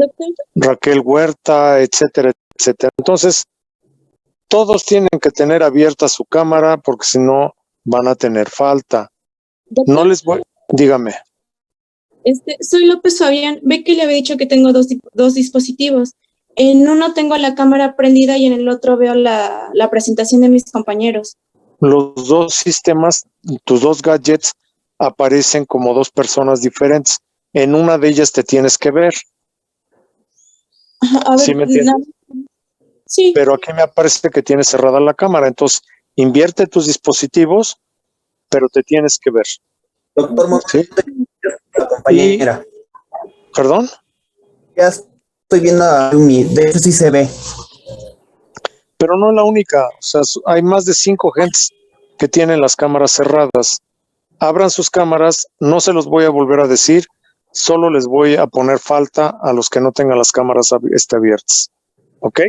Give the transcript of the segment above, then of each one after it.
Doctor. Raquel Huerta, etcétera, etcétera. Entonces, todos tienen que tener abierta su cámara porque si no van a tener falta. Doctor. No les voy, dígame. Soy López Fabián. Ve que le había dicho que tengo dos dispositivos. En uno tengo la cámara prendida y en el otro veo la presentación de mis compañeros. Los dos sistemas, tus dos gadgets, aparecen como dos personas diferentes. En una de ellas te tienes que ver. A ver, ¿Sí me entiendes? Sí. Pero aquí me aparece que tienes cerrada la cámara. Entonces, invierte tus dispositivos, pero te tienes que ver. Doctor, ¿Sí? la compañera. ¿Perdón? Ya estoy viendo a Yumi, de hecho sí se ve. Pero no la única, o sea, hay más de 5 gentes que tienen las cámaras cerradas. Abran sus cámaras, no se los voy a volver a decir, solo les voy a poner falta a los que no tengan las cámaras abiertas. ¿Ok?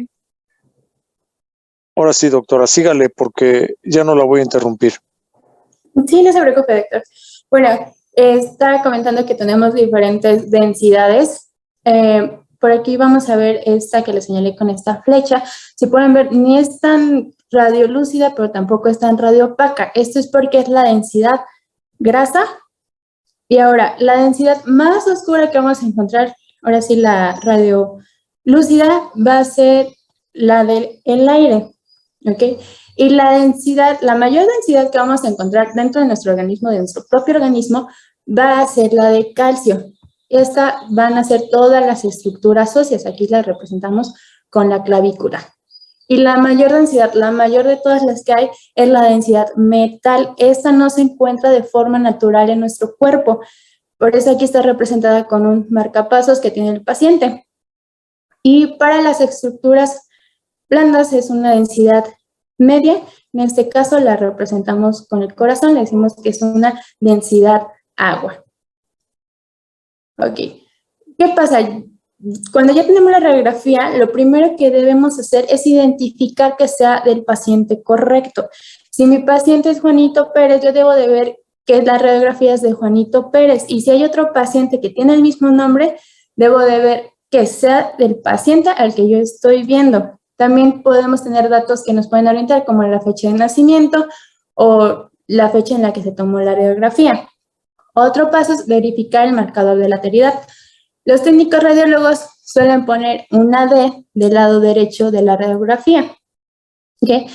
Ahora sí, doctora, sígale porque ya no la voy a interrumpir. Sí, no se preocupe, doctor. Bueno, estaba comentando que tenemos diferentes densidades. Por aquí vamos a ver esta que le señalé con esta flecha. Si pueden ver, ni es tan radiolúcida, pero tampoco es tan radioopaca. Esto es porque es la densidad grasa. Y ahora, la densidad más oscura que vamos a encontrar, ahora sí la radiolúcida, va a ser la del aire, ¿ok? Y la densidad, la mayor densidad que vamos a encontrar dentro de nuestro organismo, de nuestro propio organismo, va a ser la de calcio. Esta van a ser todas las estructuras óseas, aquí las representamos con la clavícula. Y la mayor densidad, la mayor de todas las que hay, es la densidad metal. Esta no se encuentra de forma natural en nuestro cuerpo. Por eso aquí está representada con un marcapasos que tiene el paciente. Y para las estructuras blandas es una densidad media. En este caso la representamos con el corazón, le decimos que es una densidad agua. Ok. ¿Qué pasa? Cuando ya tenemos la radiografía, lo primero que debemos hacer es identificar que sea del paciente correcto. Si mi paciente es Juanito Pérez, yo debo de ver que la radiografía es de Juanito Pérez. Y si hay otro paciente que tiene el mismo nombre, debo de ver que sea del paciente al que yo estoy viendo. También podemos tener datos que nos pueden orientar, como la fecha de nacimiento o la fecha en la que se tomó la radiografía. Otro paso es verificar el marcador de lateralidad. Los técnicos radiólogos suelen poner una D del lado derecho de la radiografía. ¿Okay?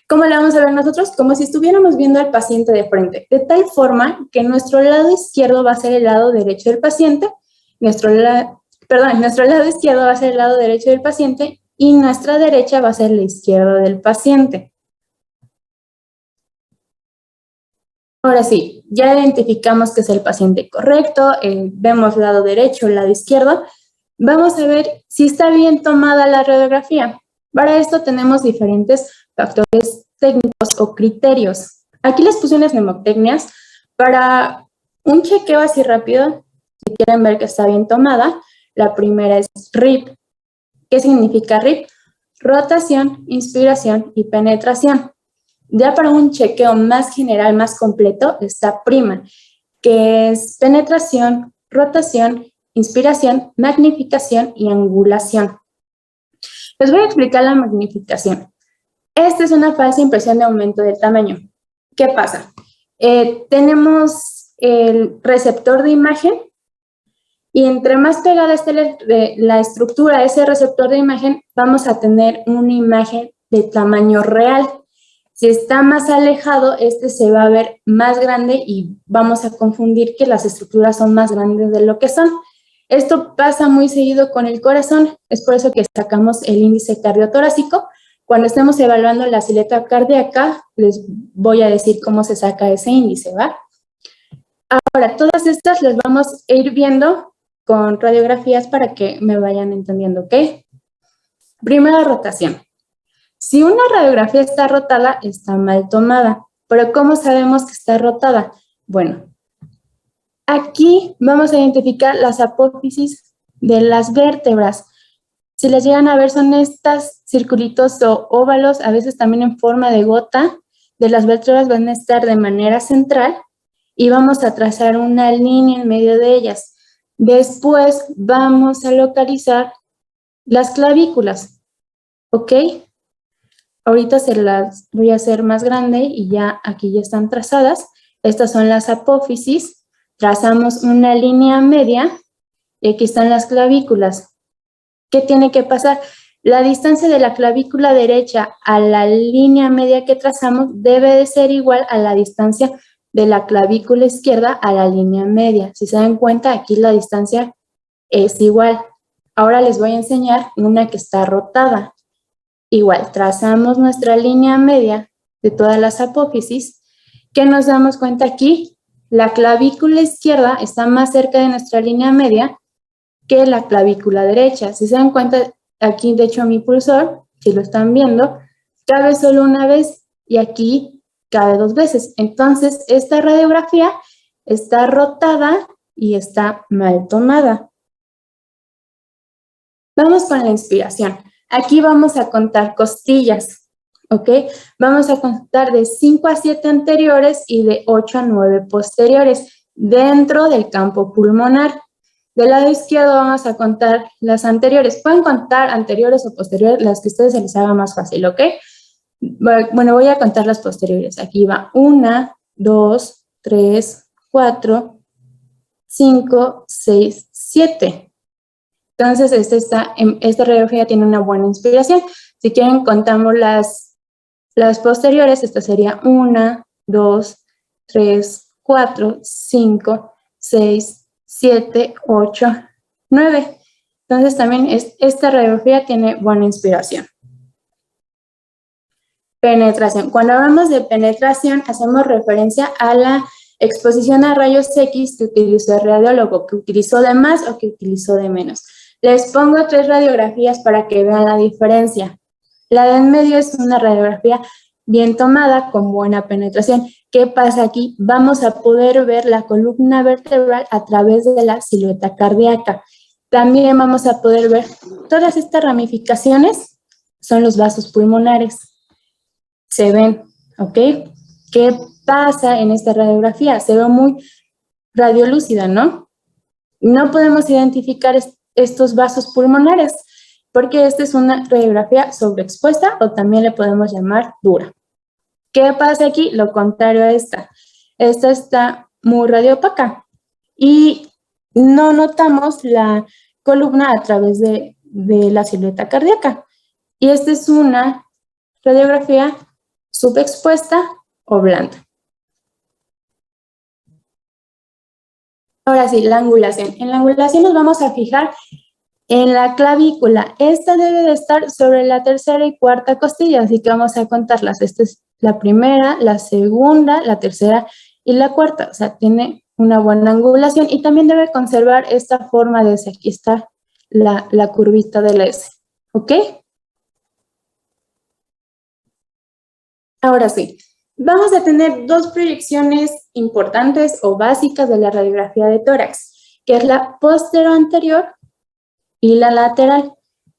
¿Cómo la vamos a ver nosotros? Como si estuviéramos viendo al paciente de frente, de tal forma que nuestro lado izquierdo va a ser el lado derecho del paciente, nuestro lado izquierdo va a ser el lado derecho del paciente y nuestra derecha va a ser la izquierda del paciente. Ahora sí, ya identificamos que es el paciente correcto, vemos lado derecho, lado izquierdo. Vamos a ver si está bien tomada la radiografía. Para esto tenemos diferentes factores técnicos o criterios. Aquí les puse unas mnemotecnias para un chequeo así rápido. Si quieren ver que está bien tomada, la primera es RIP. ¿Qué significa RIP? Rotación, inspiración y penetración. Ya para un chequeo más general, más completo, está PRIMA, que es penetración, rotación, inspiración, magnificación y angulación. Les voy a explicar la magnificación. Esta es una falsa impresión de aumento del tamaño. ¿Qué pasa? Tenemos el receptor de imagen y entre más pegada esté la estructura a ese receptor de imagen, vamos a tener una imagen de tamaño real. Si está más alejado, este se va a ver más grande y vamos a confundir que las estructuras son más grandes de lo que son. Esto pasa muy seguido con el corazón, es por eso que sacamos el índice cardiotorácico. Cuando estemos evaluando la silueta cardíaca, les voy a decir cómo se saca ese índice, ¿va? Ahora, todas estas las vamos a ir viendo con radiografías para que me vayan entendiendo, ¿ok? Primera rotación. Si una radiografía está rotada, está mal tomada. ¿Pero cómo sabemos que está rotada? Bueno, aquí vamos a identificar las apófisis de las vértebras. Si las llegan a ver, son estos circulitos o óvalos, a veces también en forma de gota, de las vértebras van a estar de manera central y vamos a trazar una línea en medio de ellas. Después vamos a localizar las clavículas, ¿ok? Ahorita se las voy a hacer más grande y ya aquí ya están trazadas. Estas son las apófisis. Trazamos una línea media y aquí están las clavículas. ¿Qué tiene que pasar? La distancia de la clavícula derecha a la línea media que trazamos debe de ser igual a la distancia de la clavícula izquierda a la línea media. Si se dan cuenta, aquí la distancia es igual. Ahora les voy a enseñar una que está rotada. Igual, trazamos nuestra línea media de todas las apófisis. ¿Qué nos damos cuenta aquí? La clavícula izquierda está más cerca de nuestra línea media que la clavícula derecha. Si se dan cuenta, aquí de hecho mi pulsor, si lo están viendo, cabe solo una vez y aquí cabe 2 veces. Entonces, esta radiografía está rotada y está mal tomada. Vamos con la inspiración. Aquí vamos a contar costillas, ¿ok? Vamos a contar de 5 a 7 anteriores y de 8 a 9 posteriores dentro del campo pulmonar. Del lado izquierdo vamos a contar las anteriores. Pueden contar anteriores o posteriores, las que a ustedes se les haga más fácil, ¿ok? Bueno, voy a contar las posteriores. Aquí va 1, 2, 3, 4, 5, 6, 7. Entonces, esta radiografía tiene una buena inspiración. Si quieren, contamos las posteriores. Esta sería 1, 2, 3, 4, 5, 6, 7, 8, 9. Entonces, también esta radiografía tiene buena inspiración. Penetración. Cuando hablamos de penetración, hacemos referencia a la exposición a rayos X que utilizó el radiólogo, que utilizó de más o que utilizó de menos. Les pongo 3 radiografías para que vean la diferencia. La de en medio es una radiografía bien tomada, con buena penetración. ¿Qué pasa aquí? Vamos a poder ver la columna vertebral a través de la silueta cardíaca. También vamos a poder ver todas estas ramificaciones, son los vasos pulmonares. Se ven, ¿ok? ¿Qué pasa en esta radiografía? Se ve muy radiolúcida, ¿no? No podemos identificar estos vasos pulmonares porque esta es una radiografía sobreexpuesta o también le podemos llamar dura. ¿Qué pasa aquí? Lo contrario a esta. Esta está muy radiopaca y no notamos la columna a través de la silueta cardíaca. Y esta es una radiografía subexpuesta o blanda. Ahora sí, la angulación. En la angulación nos vamos a fijar en la clavícula. Esta debe de estar sobre la tercera y cuarta costilla, así que vamos a contarlas. Esta es la primera, la segunda, la tercera y la cuarta. O sea, tiene una buena angulación y también debe conservar esta forma de S. Aquí está la curvita de la S. ¿Ok? Ahora sí, vamos a tener 2 proyecciones importantes o básicas de la radiografía de tórax, que es la posterior-anterior y la lateral.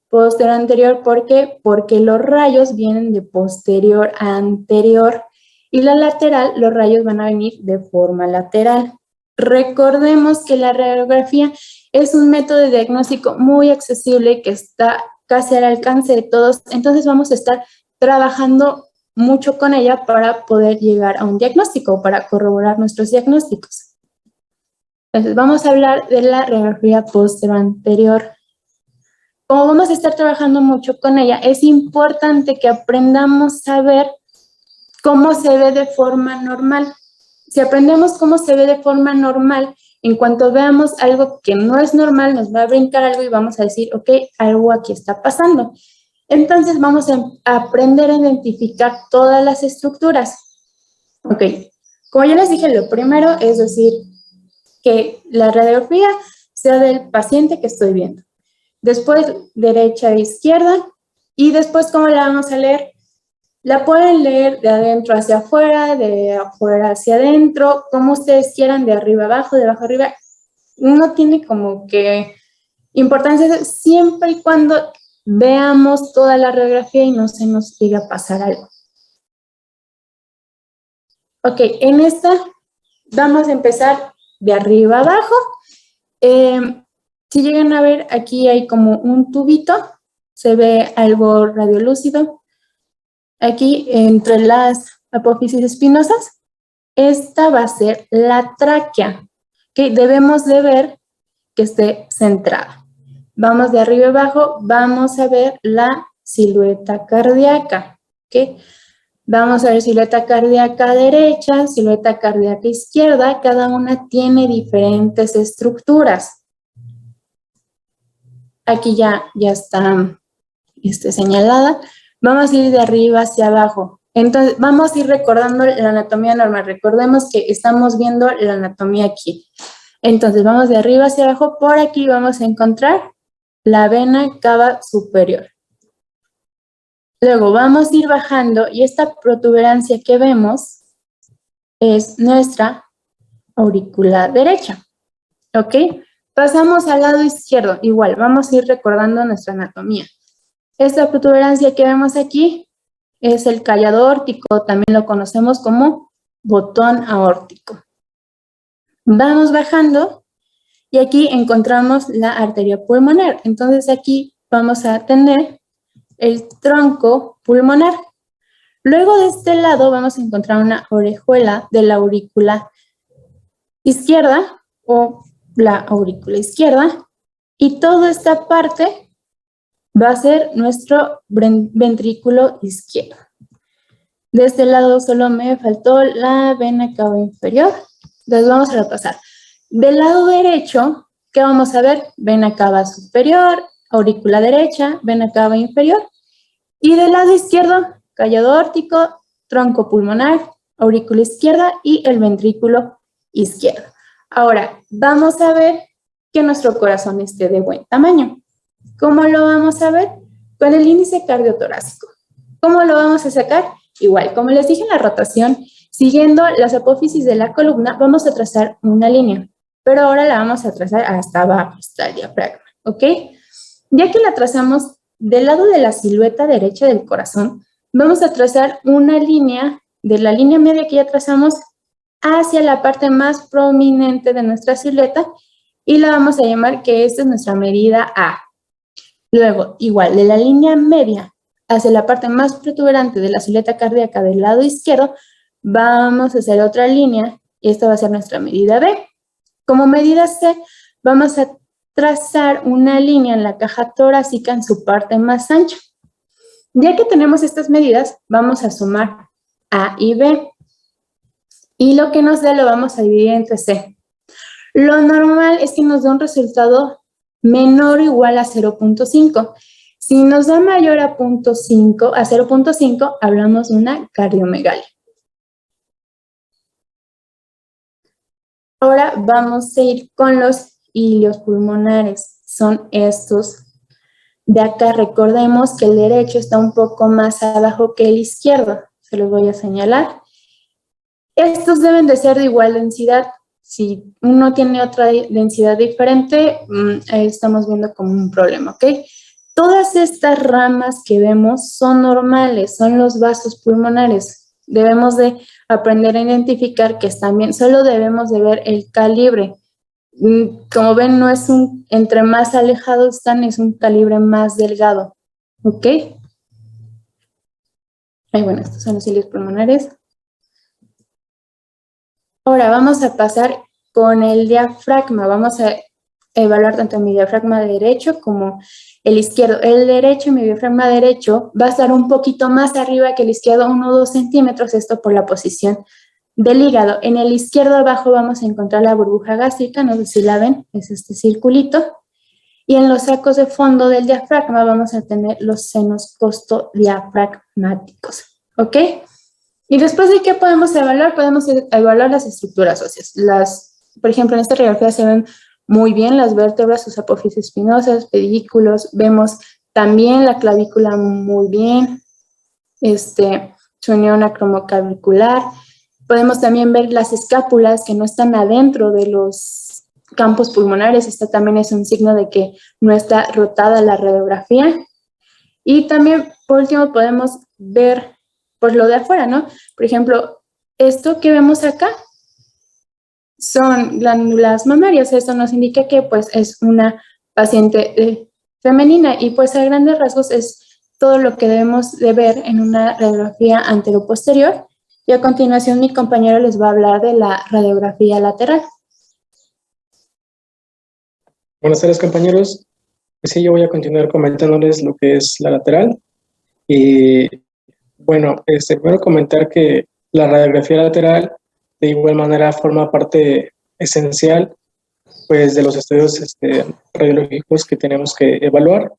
Posterior-anterior, ¿por qué? Porque los rayos vienen de posterior a anterior y la lateral, los rayos van a venir de forma lateral. Recordemos que la radiografía es un método de diagnóstico muy accesible que está casi al alcance de todos, entonces vamos a estar trabajando mucho con ella para poder llegar a un diagnóstico, para corroborar nuestros diagnósticos. Entonces, vamos a hablar de la radiografía posterior-anterior. Como vamos a estar trabajando mucho con ella, es importante que aprendamos a ver cómo se ve de forma normal. Si aprendemos cómo se ve de forma normal, en cuanto veamos algo que no es normal, nos va a brincar algo y vamos a decir, ok, algo aquí está pasando. Entonces vamos a aprender a identificar todas las estructuras. Ok, como ya les dije, lo primero es decir que la radiografía sea del paciente que estoy viendo. Después derecha e izquierda y después ¿cómo la vamos a leer? La pueden leer de adentro hacia afuera, de afuera hacia adentro, como ustedes quieran, de arriba abajo, de abajo arriba. No tiene como que importancia siempre y cuando veamos toda la radiografía y no se nos llegue a pasar algo. Ok, en esta vamos a empezar de arriba abajo. Si llegan a ver, aquí hay como un tubito, se ve algo radiolúcido. Aquí, entre las apófisis espinosas, esta va a ser la tráquea, que debemos de ver que esté centrada. Vamos de arriba abajo, vamos a ver la silueta cardíaca, ¿ok? Vamos a ver silueta cardíaca derecha, silueta cardíaca izquierda, cada una tiene diferentes estructuras. Aquí ya está señalada. Vamos a ir de arriba hacia abajo. Entonces, vamos a ir recordando la anatomía normal. Recordemos que estamos viendo la anatomía aquí. Entonces, vamos de arriba hacia abajo. Por aquí vamos a encontrar la vena cava superior. Luego vamos a ir bajando y esta protuberancia que vemos es nuestra aurícula derecha. ¿Ok? Pasamos al lado izquierdo. Igual, vamos a ir recordando nuestra anatomía. Esta protuberancia que vemos aquí es el callado aórtico, también lo conocemos como botón aórtico. Vamos bajando y aquí encontramos la arteria pulmonar. Entonces aquí vamos a tener el tronco pulmonar. Luego de este lado vamos a encontrar una orejuela de la aurícula izquierda o la aurícula izquierda y toda esta parte va a ser nuestro ventrículo izquierdo. De este lado solo me faltó la vena cava inferior. Entonces vamos a repasar. Del lado derecho, ¿qué vamos a ver? Vena cava superior, aurícula derecha, vena cava inferior. Y del lado izquierdo, callado aórtico, tronco pulmonar, aurícula izquierda y el ventrículo izquierdo. Ahora, vamos a ver que nuestro corazón esté de buen tamaño. ¿Cómo lo vamos a ver? Con el índice cardiotorácico. ¿Cómo lo vamos a sacar? Igual, como les dije en la rotación, siguiendo las apófisis de la columna, vamos a trazar una línea, pero ahora la vamos a trazar hasta abajo, hasta el diafragma, ¿ok? Ya que la trazamos del lado de la silueta derecha del corazón, vamos a trazar una línea, de la línea media que ya trazamos, hacia la parte más prominente de nuestra silueta y la vamos a llamar que esta es nuestra medida A. Luego, igual, de la línea media hacia la parte más protuberante de la silueta cardíaca del lado izquierdo, vamos a hacer otra línea y esta va a ser nuestra medida B. Como medida C, vamos a trazar una línea en la caja torácica en su parte más ancha. Ya que tenemos estas medidas, vamos a sumar A y B. Y lo que nos dé lo vamos a dividir entre C. Lo normal es que nos dé un resultado menor o igual a 0.5. Si nos da mayor a 0.5, hablamos de una cardiomegalia. Ahora vamos a ir con los ilios pulmonares. Son estos de acá. Recordemos que el derecho está un poco más abajo que el izquierdo. Se los voy a señalar. Estos deben de ser de igual densidad. Si uno tiene otra densidad diferente, ahí estamos viendo como un problema, ¿ok? Todas estas ramas que vemos son normales, son los vasos pulmonares. Debemos de aprender a identificar que están bien, solo debemos de ver el calibre. Como ven, no es entre más alejados están, es un calibre más delgado, ¿ok? Bueno, estos son los ilios pulmonares. Ahora vamos a pasar con el diafragma. Vamos a evaluar tanto mi diafragma derecho como el izquierdo. El derecho, mi diafragma derecho, va a estar un poquito más arriba que el izquierdo, 1 o 2 centímetros, esto por la posición del hígado. En el izquierdo abajo vamos a encontrar la burbuja gástrica, no sé si la ven, es este circulito. Y en los sacos de fondo del diafragma vamos a tener los senos costodiafragmáticos, ¿ok? Y después de qué podemos evaluar las estructuras óseas. Por ejemplo, en esta radiografía se ven muy bien las vértebras, sus apófisis espinosas, pedículos. Vemos también la clavícula muy bien, su unión acromioclavicular. Podemos también ver las escápulas que no están adentro de los campos pulmonares. Esto también es un signo de que no está rotada la radiografía. Y también, por último, podemos ver por lo de afuera, ¿no? Por ejemplo, esto que vemos acá son glándulas mamarias. Esto nos indica que pues es una paciente femenina y pues a grandes rasgos es todo lo que debemos de ver en una radiografía anteroposterior. Y a continuación mi compañero les va a hablar de la radiografía lateral. Buenas tardes, compañeros. Pues sí, yo voy a continuar comentándoles lo que es la lateral. Y bueno, primero comentar que la radiografía lateral de igual manera forma parte esencial pues de los estudios radiológicos que tenemos que evaluar.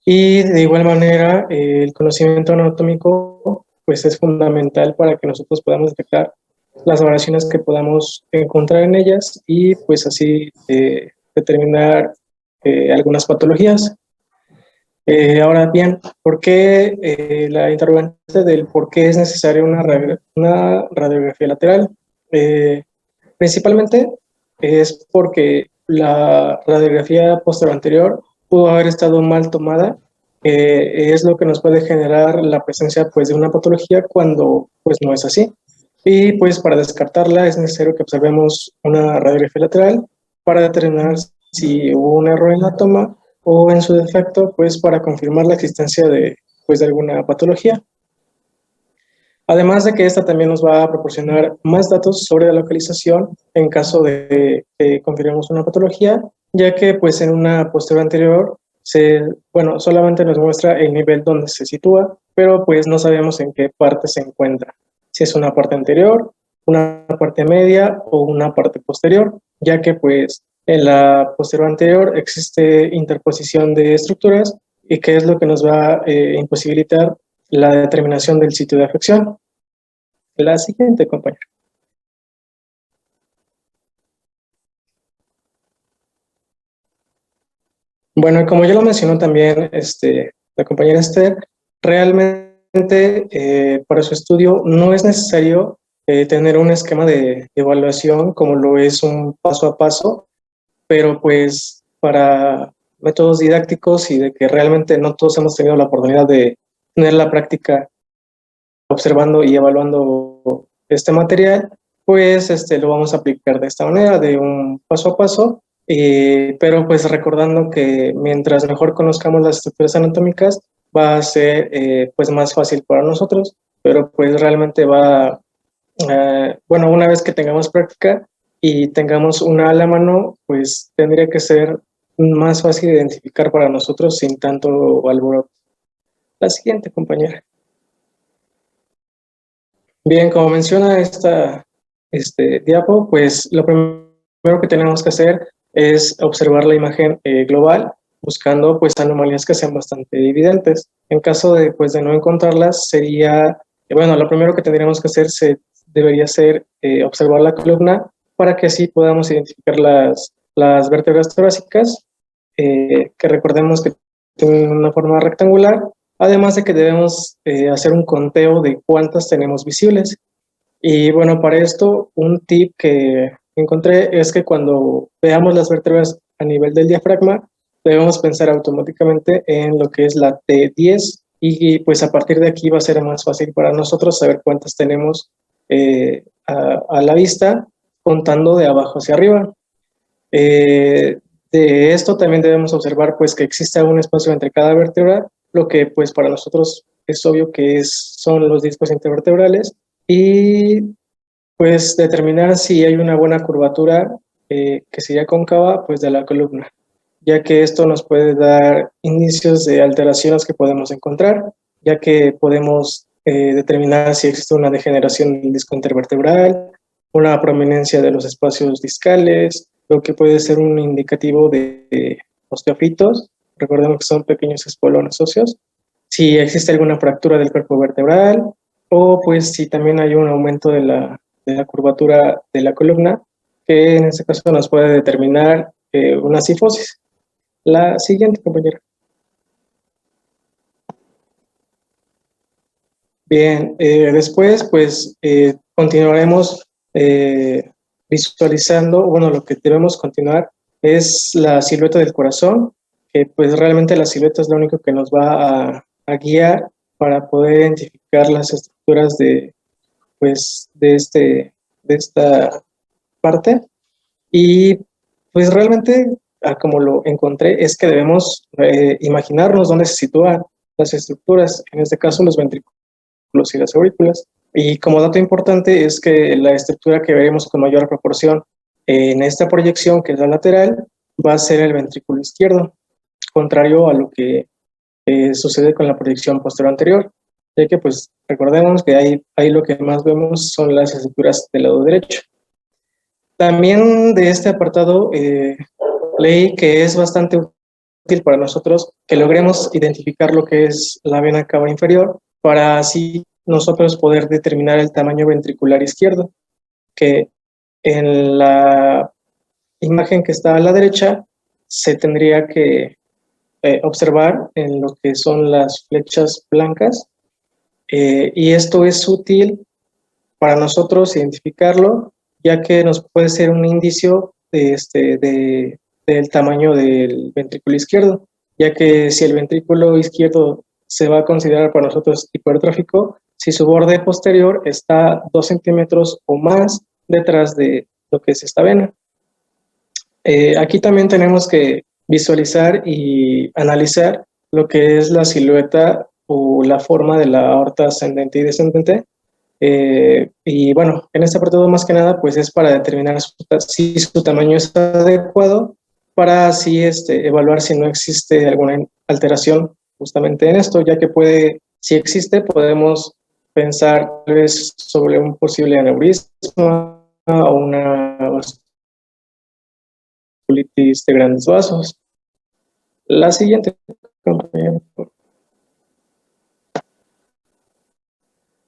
Y de igual manera, el conocimiento anatómico pues es fundamental para que nosotros podamos detectar las variaciones que podamos encontrar en ellas y pues así determinar algunas patologías. Ahora bien, ¿por qué la interrogante del por qué es necesaria una radiografía lateral? Principalmente es porque la radiografía posterior anterior pudo haber estado mal tomada, es lo que nos puede generar la presencia pues, de una patología cuando pues, no es así. Y pues para descartarla es necesario que observemos una radiografía lateral para determinar si hubo un error en la toma o en su defecto pues para confirmar la existencia de, pues, de alguna patología. Además de que esta también nos va a proporcionar más datos sobre la localización en caso de que confirmemos una patología, ya que pues en una posterior anterior solamente nos muestra el nivel donde se sitúa, pero pues no sabemos en qué parte se encuentra, si es una parte anterior, una parte media o una parte posterior, ya que pues en la posterior anterior existe interposición de estructuras y que es lo que nos va a imposibilitar la determinación del sitio de afección. La siguiente, compañero. Bueno, como ya lo mencionó también la compañera Esther, realmente para su estudio no es necesario tener un esquema de evaluación como lo es un paso a paso, pero pues para métodos didácticos y de que realmente no todos hemos tenido la oportunidad de tener la práctica observando y evaluando este material, pues lo vamos a aplicar de esta manera, de un paso a paso, pero pues recordando que mientras mejor conozcamos las estructuras anatómicas, va a ser pues más fácil para nosotros, pero pues realmente bueno, una vez que tengamos práctica y tengamos una a la mano, pues tendría que ser más fácil de identificar para nosotros sin tanto alboroto. La siguiente, compañera. Bien, como menciona esta diapo, pues lo primero que tenemos que hacer es observar la imagen global, buscando pues anomalías que sean bastante evidentes. En caso de, pues, de no encontrarlas, sería, bueno, lo primero que tendríamos que hacer debería ser observar la columna para que así podamos identificar las vértebras torácicas, que recordemos que tienen una forma rectangular. Además de que debemos hacer un conteo de cuántas tenemos visibles. Y bueno, para esto, un tip que encontré es que cuando veamos las vértebras a nivel del diafragma, debemos pensar automáticamente en lo que es la T10 y pues a partir de aquí va a ser más fácil para nosotros saber cuántas tenemos a la vista, contando de abajo hacia arriba. De esto también debemos observar pues que existe un espacio entre cada vértebra, lo que pues para nosotros es obvio que son los discos intervertebrales, y pues determinar si hay una buena curvatura que sería cóncava pues de la columna, ya que esto nos puede dar indicios de alteraciones que podemos encontrar, ya que podemos determinar si existe una degeneración del disco intervertebral, una prominencia de los espacios discales, lo que puede ser un indicativo de osteofitos. Recordemos que son pequeños espolones óseos. Si existe alguna fractura del cuerpo vertebral o pues si también hay un aumento de la curvatura de la columna, que en este caso nos puede determinar una cifosis. La siguiente, compañera. Bien, después pues continuaremos visualizando, bueno, lo que debemos continuar es la silueta del corazón, que pues realmente la silueta es lo único que nos va a guiar para poder identificar las estructuras de esta parte. Y pues realmente, como lo encontré, es que debemos imaginarnos dónde se sitúan las estructuras, en este caso los ventrículos y las aurículas. Y como dato importante es que la estructura que veremos con mayor proporción en esta proyección, que es la lateral, va a ser el ventrículo izquierdo, contrario a lo que sucede con la proyección posterior anterior, ya que pues recordemos que ahí lo que más vemos son las estructuras del lado derecho. También de este apartado leí que es bastante útil para nosotros que logremos identificar lo que es la vena cava inferior para así nosotros poder determinar el tamaño ventricular izquierdo, que en la imagen que está a la derecha se tendría que observar en lo que son las flechas blancas, y esto es útil para nosotros identificarlo, ya que nos puede ser un indicio del tamaño del ventrículo izquierdo, ya que si el ventrículo izquierdo se va a considerar para nosotros hipertrófico, si su borde posterior está 2 centímetros o más detrás de lo que es esta vena. Aquí también tenemos que visualizar y analizar lo que es la silueta o la forma de la aorta ascendente y descendente. Y bueno, en este apartado más que nada pues es para determinar si su tamaño es adecuado, para así evaluar si no existe alguna alteración justamente en esto, ya que si existe, podemos pensar tal vez sobre un posible aneurisma o una vasculitis de grandes vasos. La siguiente, compañero.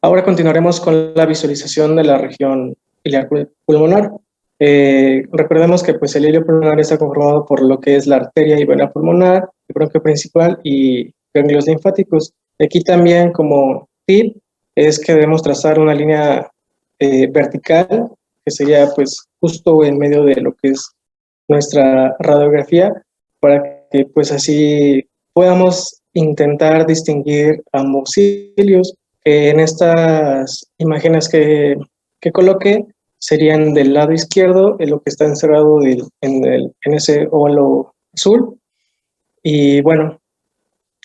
Ahora continuaremos con la visualización de la región iliar pulmonar. Recordemos que pues, el ilio pulmonar está conformado por lo que es la arteria y vena pulmonar, el bronquio principal y ganglios linfáticos. Aquí también como tip es que debemos trazar una línea vertical, que sería pues justo en medio de lo que es nuestra radiografía, para que pues así podamos intentar distinguir ambos cilios. En estas imágenes que coloqué serían del lado izquierdo, en lo que está encerrado en ese óvalo azul. Y bueno,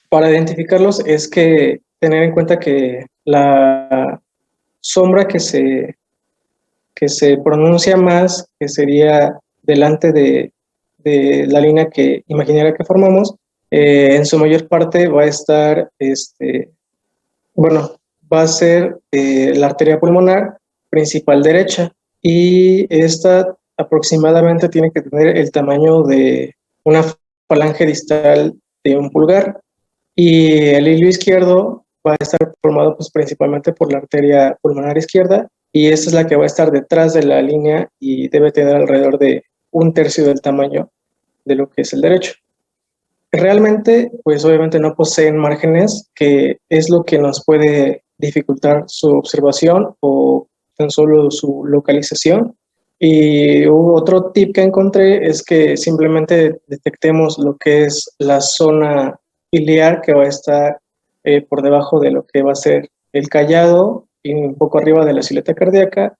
para identificarlos es que tener en cuenta que la sombra que se pronuncia más, que sería delante de la línea imaginaria que formamos, en su mayor parte va a estar, va a ser la arteria pulmonar principal derecha, y esta aproximadamente tiene que tener el tamaño de una falange distal de un pulgar, y el hilio izquierdo va a estar formado pues, principalmente por la arteria pulmonar izquierda, y esta es la que va a estar detrás de la línea y debe tener alrededor de 1/3 del tamaño de lo que es el derecho. Realmente, pues obviamente no poseen márgenes, que es lo que nos puede dificultar su observación o tan solo su localización. Y otro tip que encontré es que simplemente detectemos lo que es la zona iliar, que va a estar por debajo de lo que va a ser el callado y un poco arriba de la silueta cardíaca,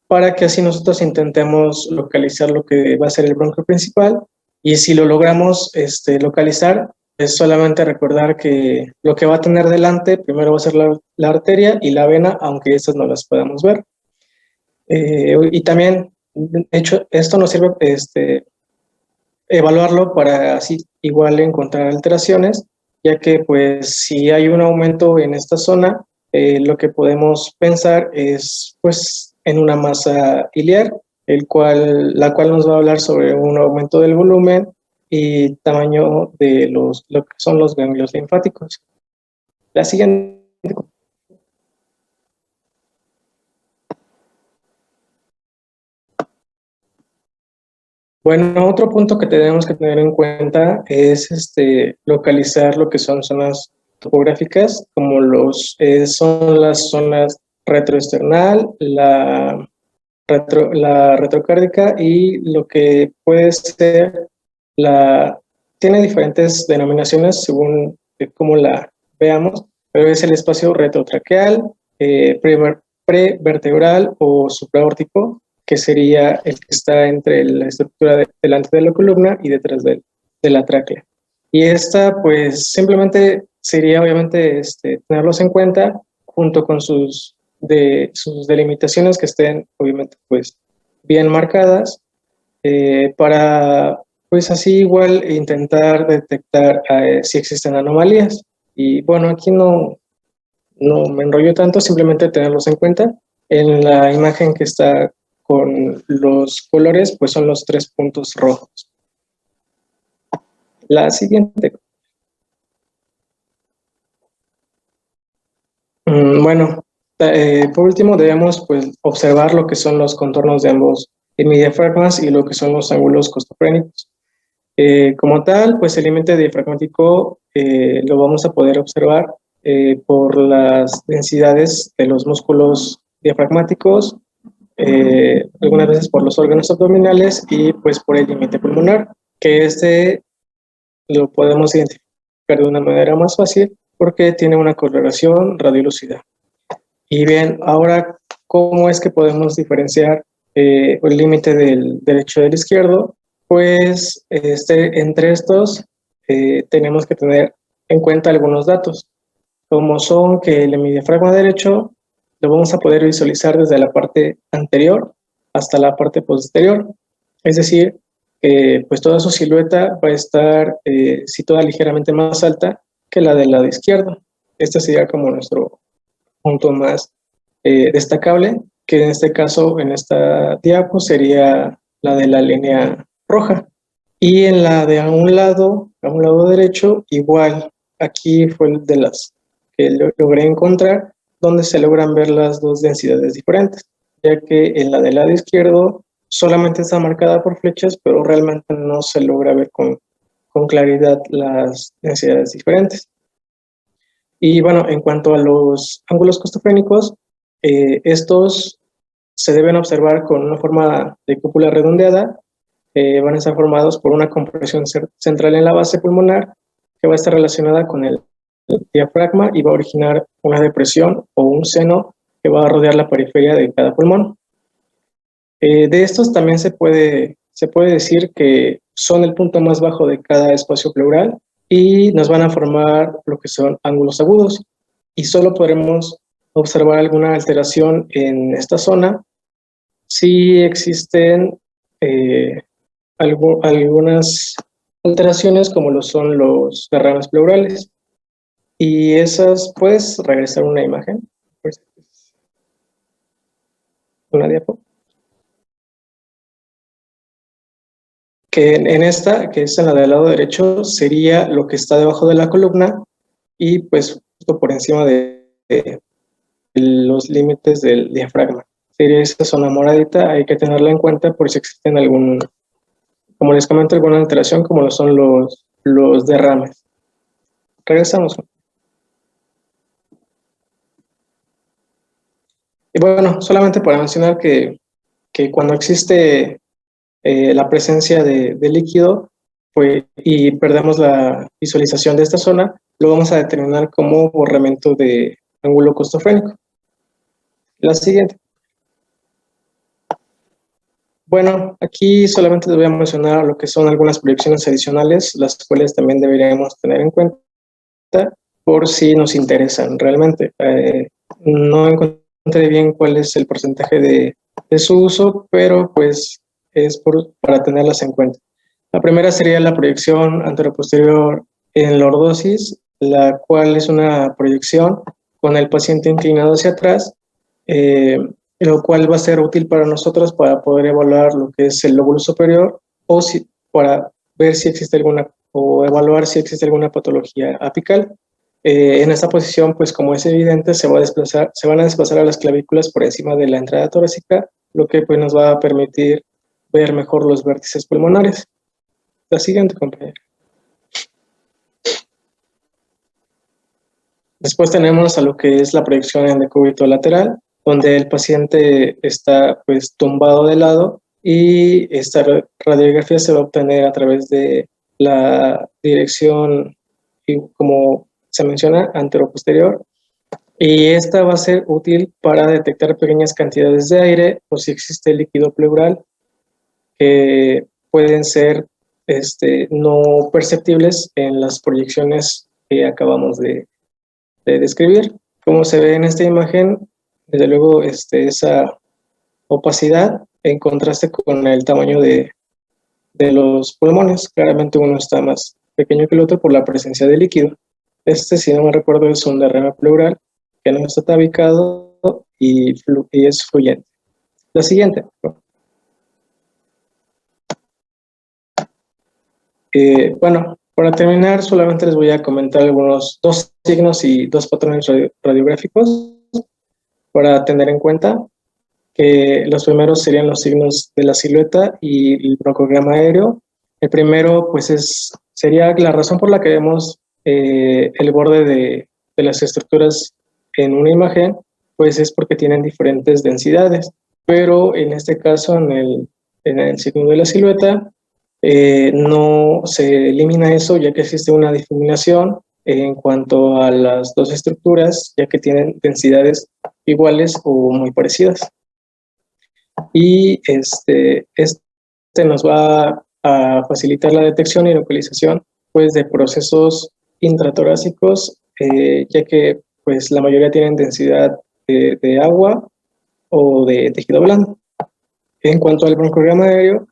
para que así nosotros intentemos localizar lo que va a ser el bronquio principal. Y si lo logramos localizar, es solamente recordar que lo que va a tener delante primero va a ser la arteria y la vena, aunque estas no las podamos ver. Y también, de hecho, esto nos sirve evaluarlo para así igual encontrar alteraciones, ya que pues si hay un aumento en esta zona, lo que podemos pensar es pues en una masa iliar, la cual nos va a hablar sobre un aumento del volumen y tamaño de lo que son los ganglios linfáticos. La siguiente. Bueno, otro punto que tenemos que tener en cuenta es localizar lo que son zonas topográficas, como son las zonas retroesternal, la retrocárdica y lo que puede ser tiene diferentes denominaciones según cómo la veamos, pero es el espacio retrotraqueal, prevertebral o supraórtico, que sería el que está entre la estructura delante de la columna y detrás de la tráquea. Y esta, pues, simplemente sería, obviamente, tenerlos en cuenta junto con sus delimitaciones que estén, obviamente, pues, bien marcadas, para, pues, así igual intentar detectar si existen anomalías. Y bueno, aquí no me enrollo tanto, simplemente tenerlos en cuenta. En la imagen que está con los colores, pues son los 3 puntos rojos. La siguiente. Bueno, por último debemos pues observar lo que son los contornos de ambos hemidiafragmas y lo que son los ángulos costofrénicos. Como tal, pues el límite diafragmático lo vamos a poder observar por las densidades de los músculos diafragmáticos, algunas veces por los órganos abdominales y pues por el límite pulmonar, que lo podemos identificar de una manera más fácil porque tiene una correlación radiolucidad. Y bien, ahora, ¿cómo es que podemos diferenciar el límite del derecho y del izquierdo? Pues entre estos tenemos que tener en cuenta algunos datos, como son que el hemidiafragma derecho lo vamos a poder visualizar desde la parte anterior hasta la parte posterior, es decir, pues toda su silueta va a estar situada ligeramente más alta que la del lado izquierdo. Este sería como nuestro punto más destacable, que en este caso, en esta diapo, sería la de la línea roja. Y en la de a un lado derecho, igual, aquí fue el de las que logré encontrar, donde se logran ver las dos densidades diferentes, ya que en la del lado izquierdo solamente está marcada por flechas, pero realmente no se logra ver con claridad las densidades diferentes. Y bueno, en cuanto a los ángulos costofrénicos, estos se deben observar con una forma de cúpula redondeada. Van a estar formados por una compresión central en la base pulmonar que va a estar relacionada con el diafragma y va a originar una depresión o un seno que va a rodear la periferia de cada pulmón. De estos también se puede decir que son el punto más bajo de cada espacio pleural y nos van a formar lo que son ángulos agudos, y solo podremos observar alguna alteración en esta zona si existen algunas alteraciones como lo son los derrames pleurales. Y esas, ¿puedes regresar una imagen? Una diapo. Que en esta, que es en la del lado derecho, sería lo que está debajo de la columna y pues justo por encima de los límites del diafragma. Sería esa zona moradita, hay que tenerla en cuenta por si existen como les comento, alguna alteración como lo son los derrames. Regresamos. Y bueno, solamente para mencionar que cuando existe la presencia de líquido pues, y perdemos la visualización de esta zona, lo vamos a determinar como borramiento de ángulo costofrénico. La siguiente. Bueno, aquí solamente les voy a mencionar lo que son algunas proyecciones adicionales, las cuales también deberíamos tener en cuenta por si nos interesan realmente. No encontré bien cuál es el porcentaje de su uso, pero pues es para tenerlas en cuenta. La primera sería la proyección anteroposterior en lordosis, la cual es una proyección con el paciente inclinado hacia atrás, lo cual va a ser útil para nosotros para poder evaluar lo que es el lóbulo superior o para ver si existe o evaluar si existe alguna patología apical. En esta posición, pues como es evidente, se van a desplazar a las clavículas por encima de la entrada torácica, lo que pues nos va a permitir ver mejor los vértices pulmonares. La siguiente, compañera. Después tenemos a lo que es la proyección en decúbito lateral, donde el paciente está pues tumbado de lado y esta radiografía se va a obtener a través de la dirección, como se menciona, anteroposterior, Y esta va a ser útil para detectar pequeñas cantidades de aire o si existe líquido pleural que pueden ser no perceptibles en las proyecciones que acabamos de describir. Como se ve en esta imagen, desde luego esa opacidad en contraste con el tamaño de los pulmones. Claramente uno está más pequeño que el otro por la presencia de líquido. Si no me recuerdo, es un derrame pleural que no está tabicado y es fluyente. La siguiente. Bueno, para terminar, solamente les voy a comentar dos signos y dos patrones radiográficos para tener en cuenta, que los primeros serían los signos de la silueta y el broncograma aéreo. El primero, pues, sería la razón por la que vemos el borde de las estructuras en una imagen, pues es porque tienen diferentes densidades, pero en este caso, en el signo de la silueta, no se elimina eso, ya que existe una difuminación en cuanto a las dos estructuras, ya que tienen densidades iguales o muy parecidas. Y nos va a facilitar la detección y localización, pues, de procesos intratorácicos, ya que pues la mayoría tienen densidad de agua o de tejido blando. En cuanto al broncograma aéreo,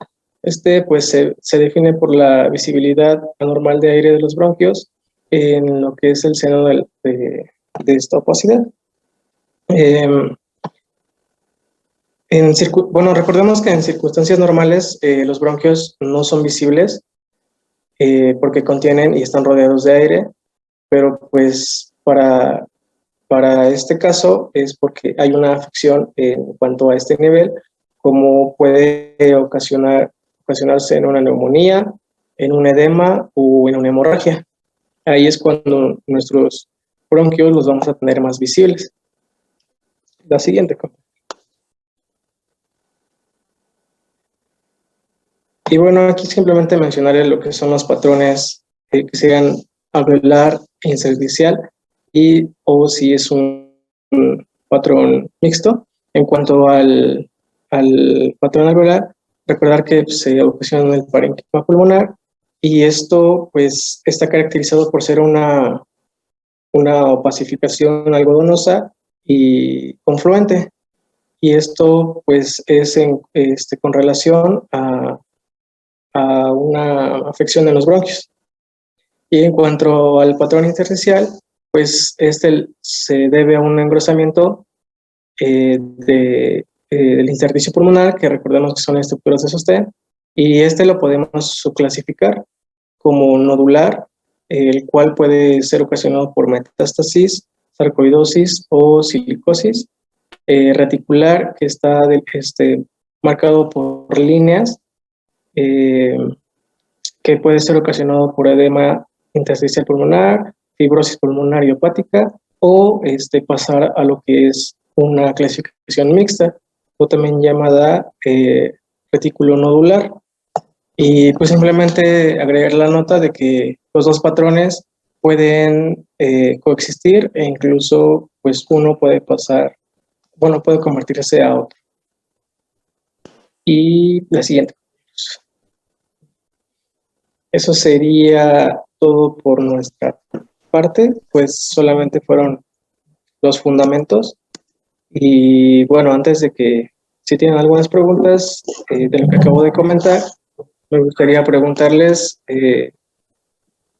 pues se define por la visibilidad anormal de aire de los bronquios en lo que es el seno de esta opacidad. Bueno, recordemos que en circunstancias normales los bronquios no son visibles porque contienen y están rodeados de aire, pero pues para este caso es porque hay una afección en cuanto a este nivel, como puede ocasionarse en una neumonía, en un edema o en una hemorragia. Ahí es cuando nuestros bronquios los vamos a tener más visibles. La siguiente. Y bueno, aquí simplemente mencionaré lo que son los patrones que serían alveolar e intersticial o si es un patrón mixto. En cuanto al patrón alveolar, recordar que se ocasiona en el parénquima pulmonar y esto pues está caracterizado por ser una opacificación algodonosa y confluente. Y esto pues es con relación a una afección en los bronquios. Y en cuanto al patrón intersticial, pues se debe a un engrosamiento del intersticio pulmonar, que recordemos que son estructuras de sostén, y lo podemos subclasificar como nodular, el cual puede ser ocasionado por metástasis, sarcoidosis o silicosis, reticular, que está marcado por líneas, que puede ser ocasionado por edema intersticial pulmonar, fibrosis pulmonar idiopática o pasar a lo que es una clasificación mixta o también llamada retículo nodular. Y pues simplemente agregar la nota de que los dos patrones pueden coexistir e incluso pues uno puede puede convertirse a otro. Y la siguiente. Eso sería todo por nuestra parte, pues solamente fueron los fundamentos. Y bueno, antes de que, si tienen algunas preguntas de lo que acabo de comentar, me gustaría preguntarles,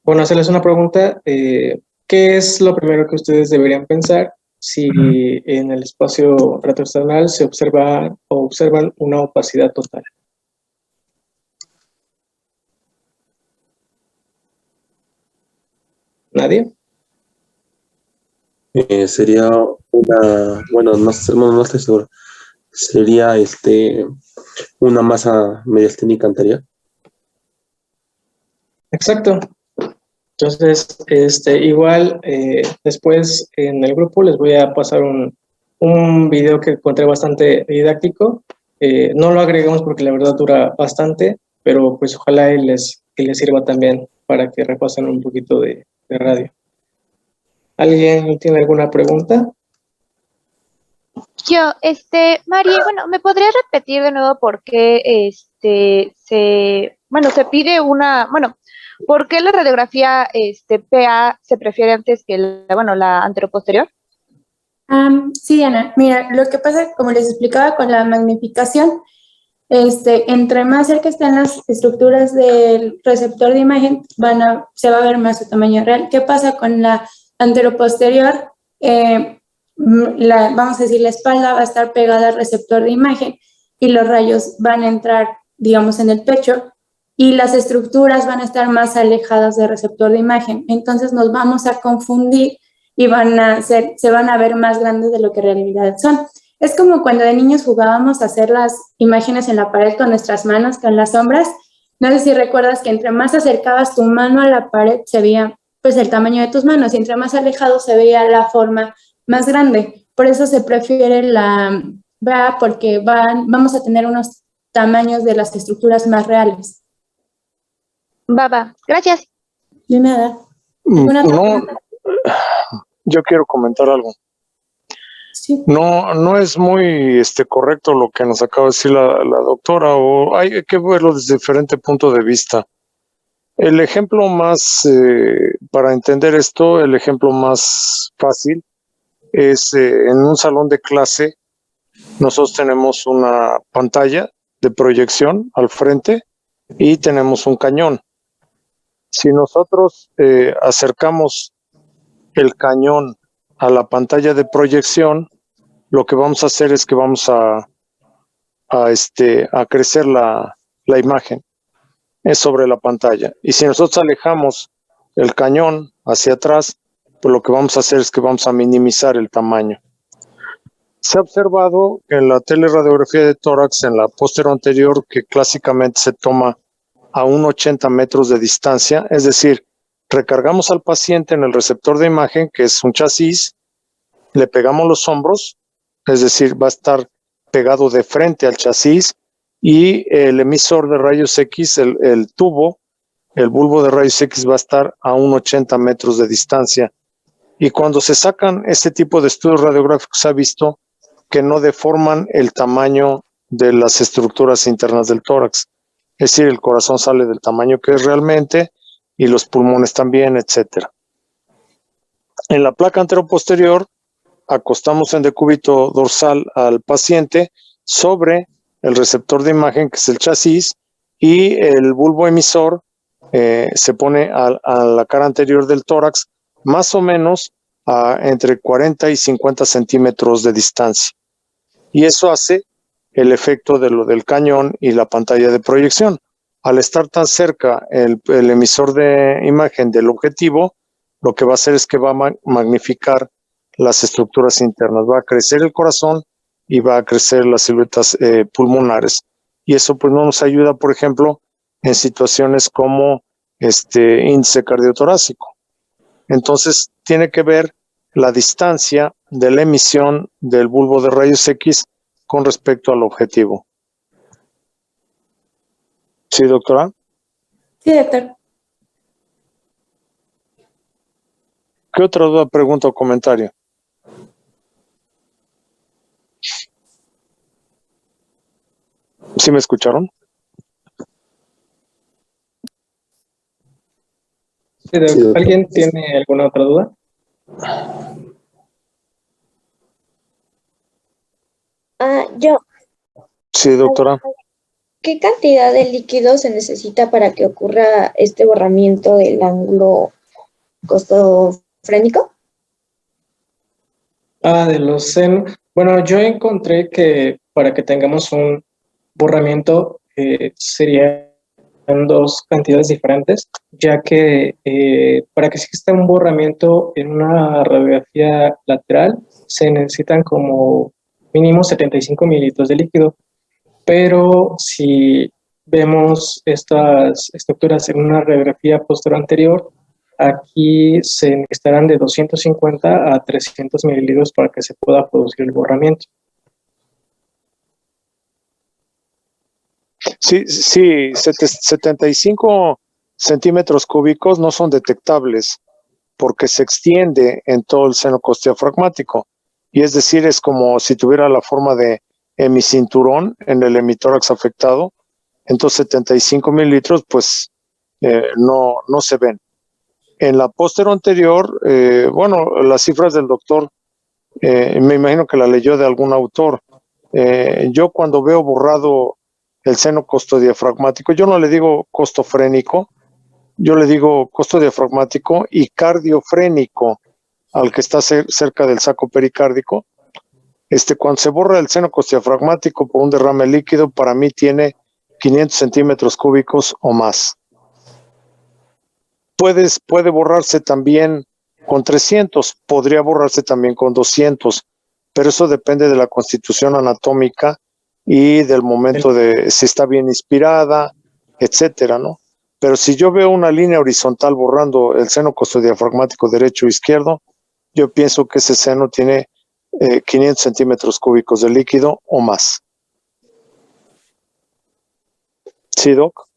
hacerles una pregunta, ¿qué es lo primero que ustedes deberían pensar si en el espacio retroesternal se observan una opacidad total? ¿Nadie? Sería no estoy seguro. Sería una masa mediasténica anterior. Exacto. Entonces, igual después en el grupo les voy a pasar un video que encontré bastante didáctico. No lo agregamos porque la verdad dura bastante, pero pues ojalá y les sirva también para que repasen un poquito de radio. ¿Alguien tiene alguna pregunta? Yo, Mari, bueno, ¿me podrías repetir de nuevo por qué, se pide por qué la radiografía, PA se prefiere antes que la anteroposterior? Sí, Ana, mira, lo que pasa, como les explicaba con la magnificación, entre más cerca estén las estructuras del receptor de imagen, se va a ver más su tamaño real. ¿Qué pasa con la anteroposterior? Vamos a decir, la espalda va a estar pegada al receptor de imagen y los rayos van a entrar, digamos, en el pecho y las estructuras van a estar más alejadas del receptor de imagen. Entonces nos vamos a confundir y se van a ver más grandes de lo que en realidad son. Es como cuando de niños jugábamos a hacer las imágenes en la pared con nuestras manos, con las sombras. No sé si recuerdas que entre más acercabas tu mano a la pared se veía pues el tamaño de tus manos y entre más alejado se veía la forma más grande. Por eso se prefiere la BA porque vamos a tener unos tamaños de las estructuras más reales. Va, gracias. De nada. No, yo quiero comentar algo. Sí. No es muy correcto lo que nos acaba de decir la doctora, o hay que verlo desde diferente punto de vista. El ejemplo más, para entender esto, el ejemplo más fácil es en un salón de clase. Nosotros tenemos una pantalla de proyección al frente y tenemos un cañón. Si nosotros acercamos el cañón a la pantalla de proyección, lo que vamos a hacer es que vamos a crecer la imagen sobre la pantalla. Y si nosotros alejamos el cañón hacia atrás, pues lo que vamos a hacer es que vamos a minimizar el tamaño. Se ha observado en la teleradiografía de tórax, en la póstero anterior, que clásicamente se toma a 80 metros de distancia, es decir, recargamos al paciente en el receptor de imagen, que es un chasis, le pegamos los hombros, es decir, va a estar pegado de frente al chasis, y el emisor de rayos X, el tubo, el bulbo de rayos X va a estar a 80 metros de distancia. Y cuando se sacan este tipo de estudios radiográficos, se ha visto que no deforman el tamaño de las estructuras internas del tórax. Es decir, el corazón sale del tamaño que es realmente y los pulmones también, etcétera. En la placa anteroposterior, acostamos en decúbito dorsal al paciente sobre el receptor de imagen, que es el chasis, y el bulbo emisor se pone a la cara anterior del tórax, más o menos entre 40 y 50 centímetros de distancia. Y eso hace el efecto de lo del cañón y la pantalla de proyección. Al estar tan cerca el emisor de imagen del objetivo, lo que va a hacer es que va a magnificar las estructuras internas, va a crecer el corazón y va a crecer las siluetas pulmonares. Y eso pues no nos ayuda, por ejemplo, en situaciones como índice cardiotorácico. Entonces tiene que ver la distancia de la emisión del bulbo de rayos X con respecto al objetivo. ¿Sí, doctora? Sí, doctor. ¿Qué otra duda, pregunta o comentario? ¿Sí me escucharon? Sí, ¿alguien tiene alguna otra duda? Yo. Sí, doctora. ¿Qué cantidad de líquido se necesita para que ocurra este borramiento del ángulo costofrénico? De los senos. Bueno, yo encontré que para que tengamos un borramiento serían dos cantidades diferentes, ya que para que exista un borramiento en una radiografía lateral se necesitan como mínimo 75 mililitros de líquido, pero si vemos estas estructuras en una radiografía posterior anterior, aquí se necesitarán de 250 a 300 mililitros para que se pueda producir el borramiento. Sí, 75 centímetros cúbicos no son detectables porque se extiende en todo el seno costodiafragmático. y es decir, es como si tuviera la forma de hemicinturón en el hemitórax afectado. Entonces 75 mililitros pues no se ven. En la póstero anterior, bueno, las cifras del doctor, me imagino que la leyó de algún autor. Yo cuando veo borrado el seno costodiafragmático, yo no le digo costofrénico, yo le digo costodiafragmático y cardiofrénico al que está cerca del saco pericárdico. Cuando se borra el seno costodiafragmático por un derrame líquido, para mí tiene 500 centímetros cúbicos o más. Puede borrarse también con 300, podría borrarse también con 200, pero eso depende de la constitución anatómica y del momento de si está bien inspirada, etcétera, ¿no? Pero si yo veo una línea horizontal borrando el seno costodiafragmático derecho o izquierdo, yo pienso que ese seno tiene 500 centímetros cúbicos de líquido o más. ¿Sí, Doc?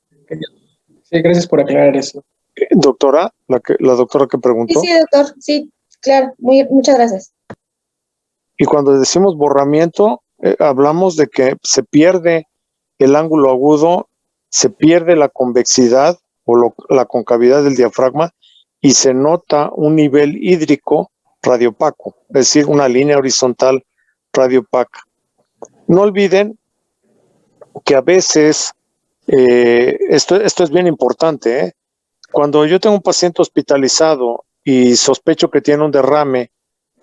Sí, gracias por aclarar eso. Doctora, la doctora que preguntó. Sí, doctor, sí, claro, muchas gracias. Y cuando decimos borramiento, hablamos de que se pierde el ángulo agudo, se pierde la convexidad o la concavidad del diafragma y se nota un nivel hídrico radiopaco, es decir, una línea horizontal radiopaca. No olviden que a veces, esto es bien importante, cuando yo tengo un paciente hospitalizado y sospecho que tiene un derrame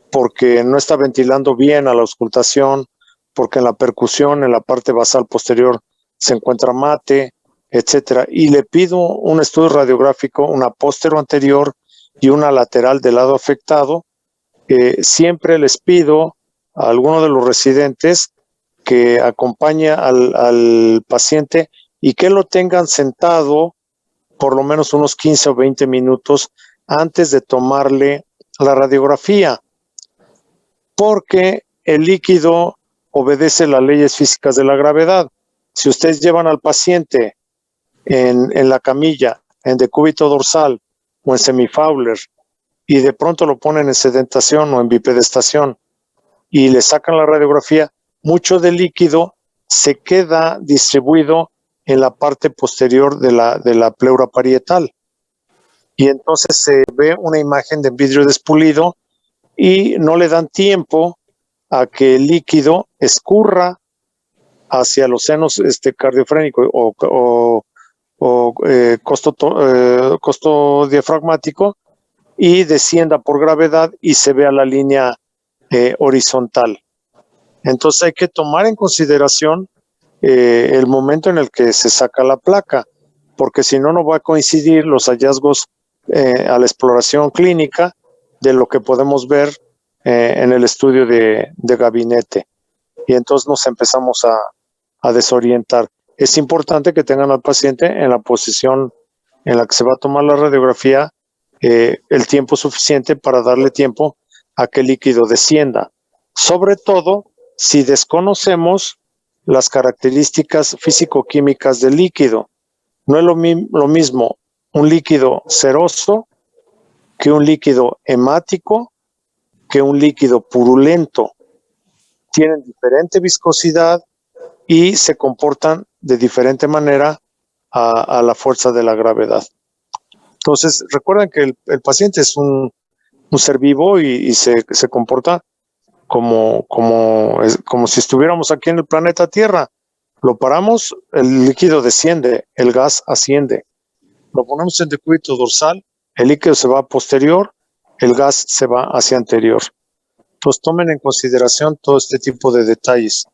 porque no está ventilando bien a la auscultación, porque en la percusión, en la parte basal posterior, se encuentra mate, etcétera, y le pido un estudio radiográfico, una póstero anterior y una lateral del lado afectado, siempre les pido a alguno de los residentes que acompañe al paciente y que lo tengan sentado por lo menos unos 15 o 20 minutos antes de tomarle la radiografía, porque el líquido obedece las leyes físicas de la gravedad. Si ustedes llevan al paciente en la camilla, en decúbito dorsal o en semifowler, y de pronto lo ponen en sedentación o en bipedestación y le sacan la radiografía, mucho del líquido se queda distribuido en la parte posterior de la pleura parietal. Y entonces se ve una imagen de vidrio despulido y no le dan tiempo a que el líquido escurra hacia los senos cardiofrénico o costo diafragmático y descienda por gravedad y se vea la línea horizontal. Entonces hay que tomar en consideración el momento en el que se saca la placa, porque si no, no va a coincidir los hallazgos a la exploración clínica de lo que podemos ver en el estudio de gabinete. Y entonces nos empezamos a desorientar. Es importante que tengan al paciente en la posición en la que se va a tomar la radiografía el tiempo suficiente para darle tiempo a que el líquido descienda. Sobre todo si desconocemos las características físico-químicas del líquido. No es lo mismo un líquido ceroso que un líquido hemático, que un líquido purulento. Tienen diferente viscosidad y se comportan de diferente manera a la fuerza de la gravedad. Entonces, recuerden que el paciente es un ser vivo y se comporta como si estuviéramos aquí en el planeta Tierra. Lo paramos, el líquido desciende, el gas asciende. Lo ponemos en decúbito dorsal, el líquido se va posterior, el gas se va hacia anterior. Entonces tomen en consideración todo este tipo de detalles.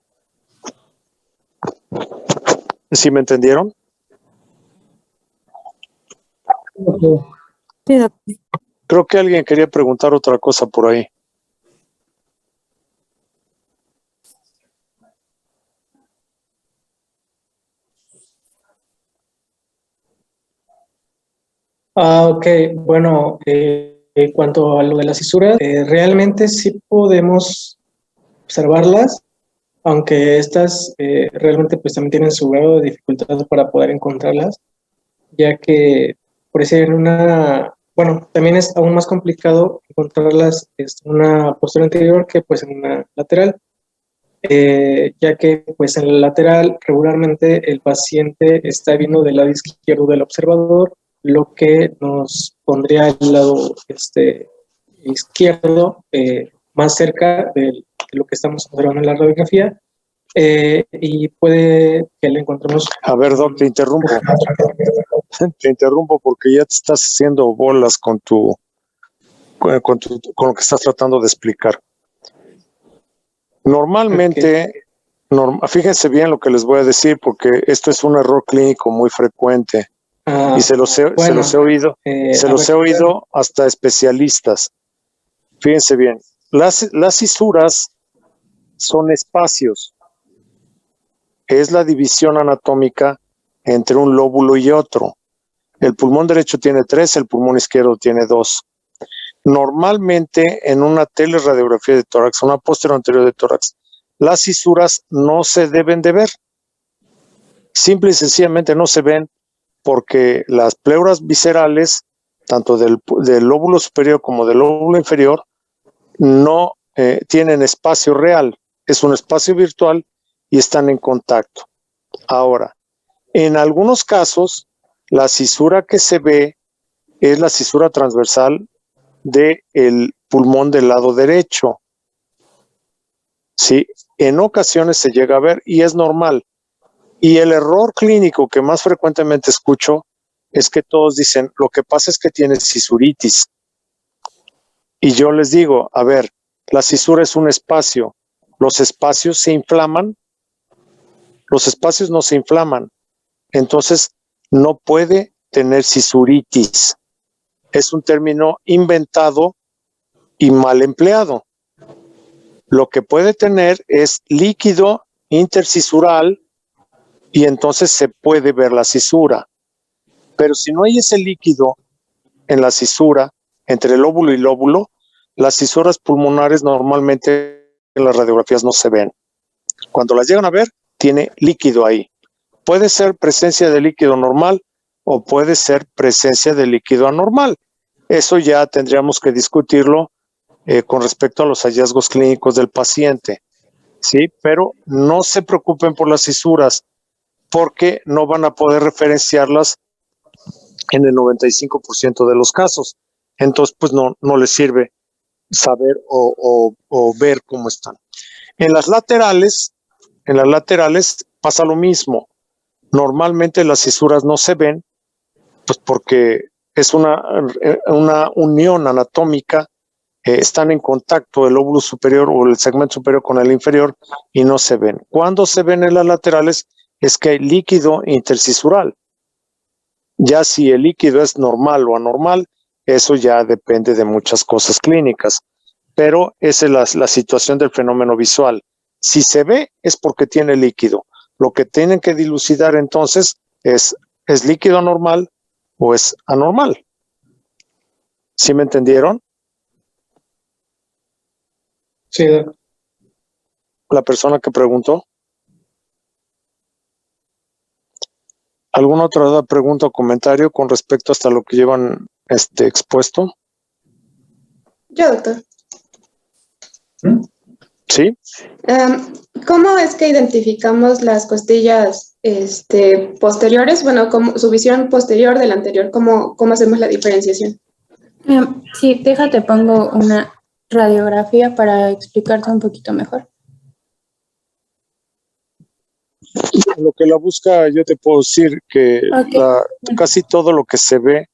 ¿Sí me entendieron? Sí, doctor. Creo que alguien quería preguntar otra cosa por ahí. Ok, bueno, en cuanto a lo de las fisuras, realmente sí podemos observarlas, aunque estas realmente pues también tienen su grado de dificultad para poder encontrarlas, ya que por decir en una bueno, también es aún más complicado encontrarlas en una postura anterior que pues en una lateral, ya que pues en la lateral regularmente el paciente está viendo del lado izquierdo del observador, lo que nos pondría al lado izquierdo más cerca de lo que estamos observando en la radiografía, y puede que le encontremos... A ver, Doc, te interrumpo. Te interrumpo porque ya te estás haciendo bolas con lo que estás tratando de explicar. Normalmente, fíjense bien lo que les voy a decir porque esto es un error clínico muy frecuente y se los he oído hasta especialistas. Fíjense bien, las cisuras son espacios. Es la división anatómica entre un lóbulo y otro. El pulmón derecho tiene 3, el pulmón izquierdo tiene 2. Normalmente en una teleradiografía de tórax, una posterior anterior de tórax, las cisuras no se deben de ver. Simple y sencillamente no se ven porque las pleuras viscerales, tanto del lóbulo superior como del lóbulo inferior, no tienen espacio real. Es un espacio virtual y están en contacto. Ahora, en algunos casos, la cisura que se ve es la cisura transversal del pulmón del lado derecho. Sí, en ocasiones se llega a ver y es normal. Y el error clínico que más frecuentemente escucho es que todos dicen, lo que pasa es que tienes cisuritis. Y yo les digo, a ver, la cisura es un espacio. Los espacios se inflaman. Los espacios no se inflaman. Entonces, no puede tener cisuritis. Es un término inventado y mal empleado. Lo que puede tener es líquido intercisural y entonces se puede ver la cisura. Pero si no hay ese líquido en la cisura, entre lóbulo y lóbulo, las cisuras pulmonares normalmente en las radiografías no se ven. Cuando las llegan a ver, tiene líquido ahí. Puede ser presencia de líquido normal o puede ser presencia de líquido anormal. Eso ya tendríamos que discutirlo con respecto a los hallazgos clínicos del paciente. ¿Sí? Pero no se preocupen por las cisuras porque no van a poder referenciarlas en el 95% de los casos. Entonces, pues no les sirve saber o ver cómo están. En las laterales pasa lo mismo. Normalmente las cisuras no se ven, pues porque es una unión anatómica, están en contacto el lóbulo superior o el segmento superior con el inferior y no se ven. Cuando se ven en las laterales es que hay líquido intercisural. Ya si el líquido es normal o anormal, eso ya depende de muchas cosas clínicas, pero esa es la situación del fenómeno visual. Si se ve es porque tiene líquido. Lo que tienen que dilucidar entonces ¿es líquido anormal o es anormal? ¿Sí me entendieron? Sí, Doc. La persona que preguntó. ¿Alguna otra pregunta o comentario con respecto hasta lo que llevan expuesto? Yo, doctor. ¿Sí? ¿Cómo es que identificamos las costillas posteriores? Bueno, su visión posterior de la anterior, ¿cómo hacemos la diferenciación? Sí, déjate, pongo una radiografía para explicarte un poquito mejor. Lo que la busca, yo te puedo decir que casi todo lo que se ve,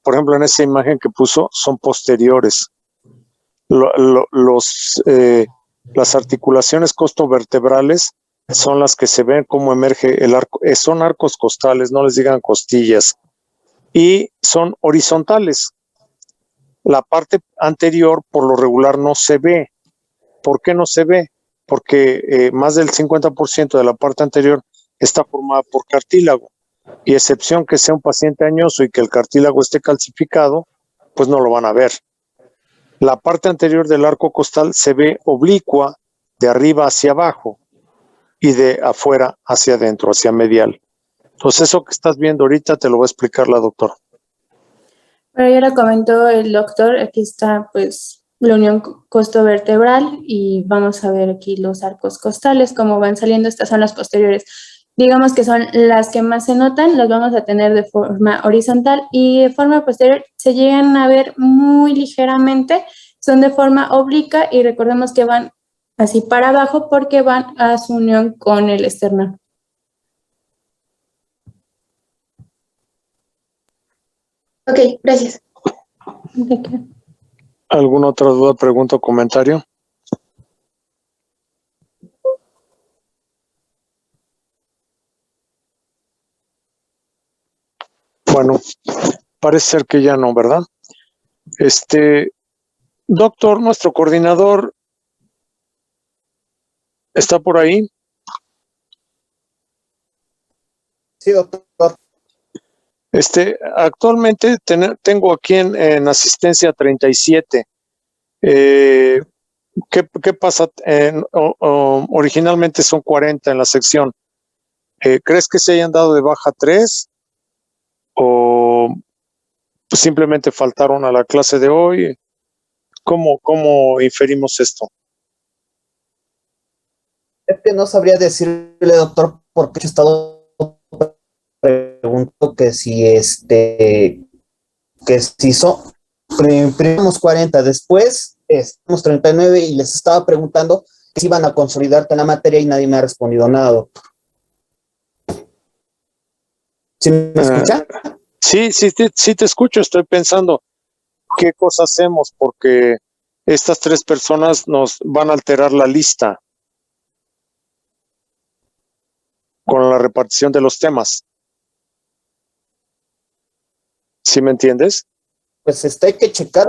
por ejemplo, en esa imagen que puso, son posteriores. Las articulaciones costovertebrales son las que se ven cómo emerge el arco. Son arcos costales, no les digan costillas. Y son horizontales. La parte anterior, por lo regular, no se ve. ¿Por qué no se ve? Porque más del 50% de la parte anterior está formada por cartílago. Y excepción que sea un paciente añoso y que el cartílago esté calcificado, pues no lo van a ver. La parte anterior del arco costal se ve oblicua de arriba hacia abajo y de afuera hacia adentro, hacia medial. Entonces eso que estás viendo ahorita te lo va a explicar la doctora. Pero ya lo comentó el doctor, aquí está pues la unión costovertebral y vamos a ver aquí los arcos costales, como van saliendo, estas son las posteriores. Digamos que son las que más se notan, las vamos a tener de forma horizontal y de forma posterior se llegan a ver muy ligeramente, son de forma obliqua y recordemos que van así para abajo porque van a su unión con el esternón. Ok, gracias. ¿Alguna otra duda, pregunta o comentario? Bueno, parece ser que ya no, ¿verdad? Doctor, nuestro coordinador, ¿está por ahí? Sí, doctor. Actualmente tengo aquí en asistencia 37. ¿Qué pasa? Originalmente son 40 en la sección. ¿Crees que se hayan dado de baja 3 o pues, simplemente faltaron a la clase de hoy? ¿Cómo inferimos esto? Es que no sabría decirle, doctor, porque he estado pregunto que si son primero 40, después estamos 39 y les estaba preguntando que si iban a consolidarte en la materia y nadie me ha respondido nada, doctor. ¿Sí me escucha? Sí te escucho. Estoy pensando qué cosa hacemos porque estas 3 personas nos van a alterar la lista con la repartición de los temas. ¿Sí me entiendes? Pues hay que checar.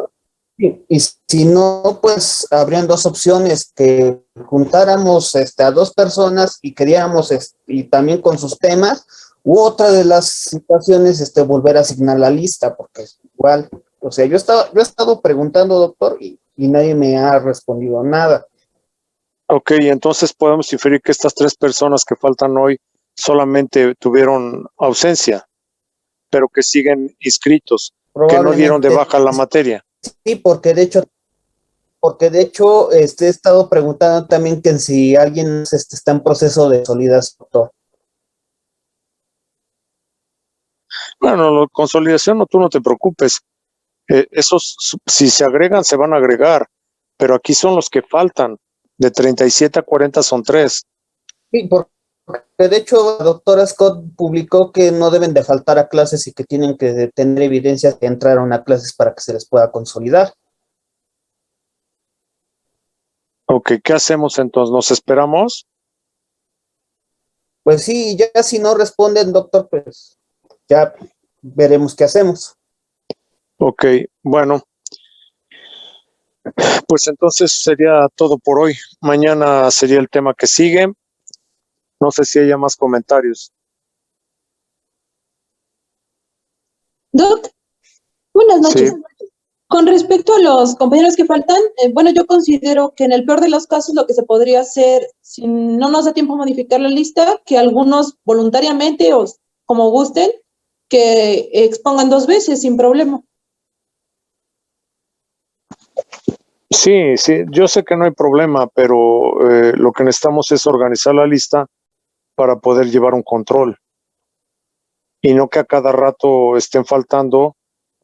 Y si no, pues habrían dos opciones, que juntáramos a 2 personas y queríamos y también con sus temas, u otra de las situaciones, volver a asignar la lista, porque igual, o sea, yo he estado preguntando, doctor, y nadie me ha respondido nada. Ok, entonces podemos inferir que estas 3 personas que faltan hoy solamente tuvieron ausencia, pero que siguen inscritos, que no dieron de baja la materia. Sí, porque de hecho, he estado preguntando también que si alguien está en proceso de consolidación, doctor. Bueno, la consolidación, no, tú no te preocupes. Esos, si se agregan, se van a agregar, pero aquí son los que faltan. De 37 a 40 son 3. Sí, porque de hecho la doctora Scott publicó que no deben de faltar a clases y que tienen que tener evidencias que entraron a clases para que se les pueda consolidar. Ok, ¿qué hacemos entonces? ¿Nos esperamos? Pues sí, ya si no responden, doctor, pues ya veremos qué hacemos. Ok, bueno, pues entonces sería todo por hoy. Mañana sería el tema que sigue. No sé si haya más comentarios. Doc, buenas noches. Sí. Con respecto a los compañeros que faltan, bueno, yo considero que en el peor de los casos lo que se podría hacer, si no nos da tiempo a modificar la lista, que algunos voluntariamente o como gusten, que expongan 2 veces sin problema. Sí, yo sé que no hay problema, pero lo que necesitamos es organizar la lista para poder llevar un control y no que a cada rato estén faltando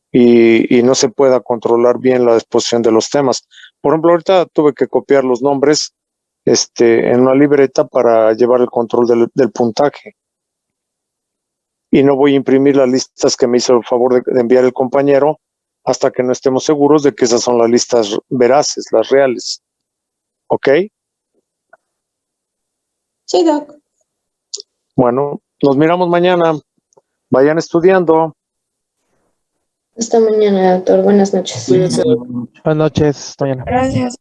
y no se pueda controlar bien la exposición de los temas. Por ejemplo, ahorita tuve que copiar los nombres en una libreta para llevar el control del puntaje. Y no voy a imprimir las listas que me hizo el favor de enviar el compañero hasta que no estemos seguros de que esas son las listas veraces, las reales. ¿Ok? Sí, Doc. Bueno, nos miramos mañana. Vayan estudiando. Hasta mañana, doctor. Buenas noches. Buenas noches, hasta mañana. Gracias.